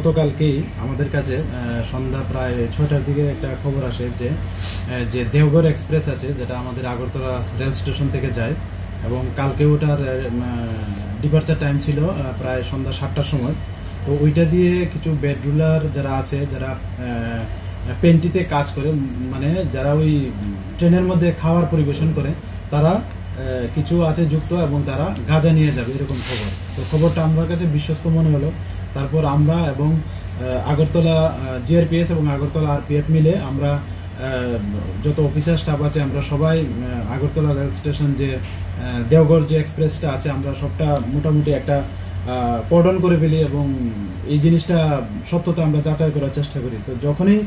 গতকালকেই আমাদের কাছে সন্ধ্যা প্রায় 6টার দিকে একটা খবর আসে যে দেওঘর এক্সপ্রেস আছে, যেটা আমাদের আগরতলা রেল স্টেশন থেকে যায়, এবং কালকে ওটার ডিপার্চার টাইম ছিল প্রায় সন্ধ্যা 7টার সময়। তো ওইটা দিয়ে কিছু বেড রুলার যারা আছে, যারা পেন্টিতে কাজ করে, মানে যারা ওই ট্রেনের মধ্যে খাবার পরিবেশন করে, তারা কিছু আছে যুক্ত এবং তারা গাঁজা নিয়ে যাবে, এরকম খবর। তো খবরটা আমার কাছে বিশ্বস্ত মনে হলো। তারপর আমরা এবং আগরতলা জিআরপিএস এবং আগরতলা আরপিএফ মিলে আমরা যত অফিসার স্টাফ আছে, আমরা সবাই আগরতলা রেল স্টেশন যে দেওঘর যে এক্সপ্রেসটা আছে, আমরা সবটা মোটামুটি একটা কর্ডন করে ফেলি এবং এই জিনিসটা সত্যতা আমরা যাচাই করার চেষ্টা করি। তো যখনই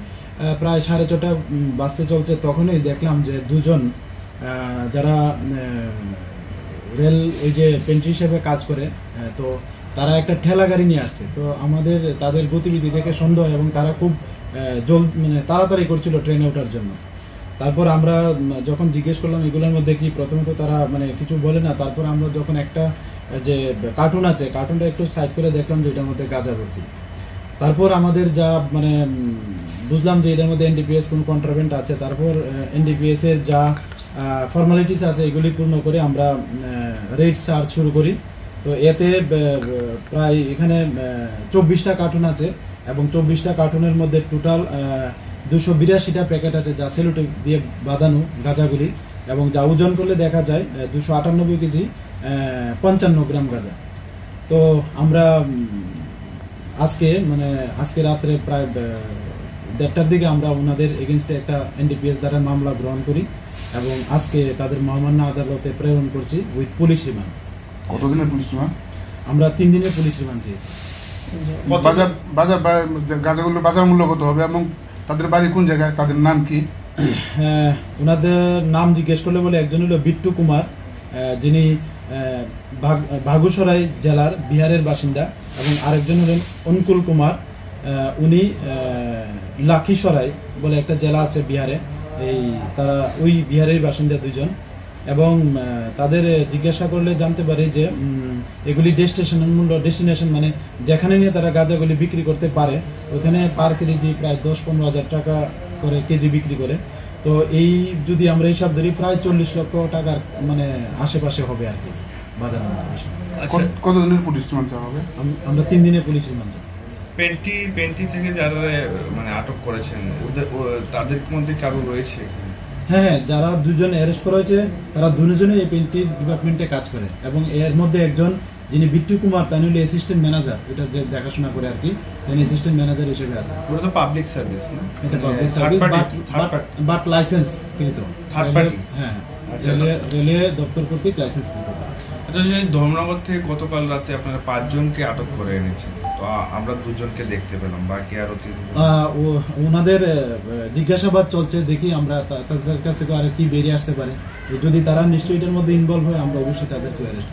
প্রায় 6:30 বাজতে চলছে, তখনই দেখলাম যে দুজন যারা রেল ওই যে পেন্ট্রি হিসেবে কাজ করে, তো তারা একটা ঠেলা গাড়ি নিয়ে আসছে। তো আমাদের তাদের গতিবিধি দেখে সন্দেহ, এবং তারা খুব মানে তাড়াতাড়ি করছিল ট্রেনে ওঠার জন্য। তারপর আমরা যখন জিজ্ঞেস করলাম এগুলোর মধ্যে কি, প্রথমে তো তারা মানে কিছু বলে না। তারপর আমরা যখন একটা যে কার্টুন আছে, কার্টুনটা একটু সাইড করে দেখলাম যে এটার মধ্যে গাঁজা ভর্তি। তারপর আমাদের যা মানে বুঝলাম যে এটার মধ্যে এনডিপিএস কোনো কন্ট্রাভেন্ট আছে। তারপর এনডিপিএস এর যা ফর্মালিটিস আছে এগুলি পূর্ণ করে আমরা রেড সার্চ শুরু করি। তো এতে প্রায় এখানে 24টা কার্টুন আছে, এবং 24টা কার্টুনের মধ্যে টোটাল 282টা প্যাকেট আছে, যা সেলুটেপ দিয়ে বাঁধানো গাঁজাগুলি, এবং যা ওজন করলে দেখা যায় 298 কেজি 55 গ্রাম গাঁজা। তো আমরা আজকে রাত্রে প্রায় 1:30টার দিকে আমরা ওনাদের এগেনস্টে একটা এনডিপিএস দ্বারা মামলা গ্রহণ করি, এবং আজকে তাদের মহামান্য আদালতে প্রেরণ করছি উইথ পুলিশ রিমান্ড। কতদিনের পুলিশ রিমান্ড? আমরা 3 দিনের পুলিশ রিমান্ড চেয়েছি। গাঁজাগুলোর বাজার মূল্য কত হবে, এবং তাদের বাড়ি কোন জায়গায়, তাদের নাম কি? ওনাদের নাম জিজ্ঞেস করলে বলে, একজন হলো বিট্টু কুমার, যিনি বাগুসরাই জেলার বিহারের বাসিন্দা, এবং আরেকজন হলেন অনুকূল কুমার, উনি লাখিসরাই বলে একটা জেলা আছে বিহারে, তারা ওই বিহারের বাসিন্দা দুজন। এবং তাদের জিজ্ঞাসা করলে জানতে পারি যে এগুলি ডেস্টিনেশন মানে যেখানে নিয়ে তারা গাঁজাগুলি বিক্রি করতে পারে, ওখানে পার কেজি প্রায় 10-15 হাজার টাকা করে কেজি বিক্রি করে। তো এই যদি আমরা হিসাব ধরি, প্রায় 40 লক্ষ টাকার মানে আশেপাশে হবে আর কি বাজার। কতদিনের পুলিশ রিমান্ড হবে? আমরা 3 দিনের পুলিশ রিমান্ড। পেন্টি থেকে যারা মানে আটক করেছেন, তাদের মধ্যে কারো রয়েছে? হ্যাঁ, যারা দুজন অ্যারেস্ট করা হয়েছে, তারা দুজনেই এই পেন্টি ডিপার্টমেন্টে কাজ করে, এবং এর মধ্যে একজন যিনি বিট্টু কুমার, তিনি হলো অ্যাসিস্ট্যান্ট ম্যানেজার, এটা যে দেখাশোনা করে আর কি, তিনি অ্যাসিস্ট্যান্ট ম্যানেজার হিসেবে আছে। ওটা তো পাবলিক সার্ভিস না? এটা পাবলিক সার্ভিস, বাট লাইসেন্স কিন্তু থার্ড পার্টি। হ্যাঁ, রেলওয়ে দপ্তর কর্তৃক লাইসেন্স কিন্তু। আচ্ছা, ধর্মনগর থেকে গতকাল রাতে আপনারা 5 জনকে আটক করে এনেছেন, তো আমরা 2 জনকে দেখতে পেলাম, বাকি আরো 3 ওনাদের জিজ্ঞাসাবাদ চলছে, দেখি আমরা তাদের কাছ থেকে আর কি বেরিয়ে আসতে পারে। যদি তারা নিশ্চয়ই এটার মধ্যে ইনভলভ হয়, আমরা অবশ্যই তাদেরকে অ্যারেস্ট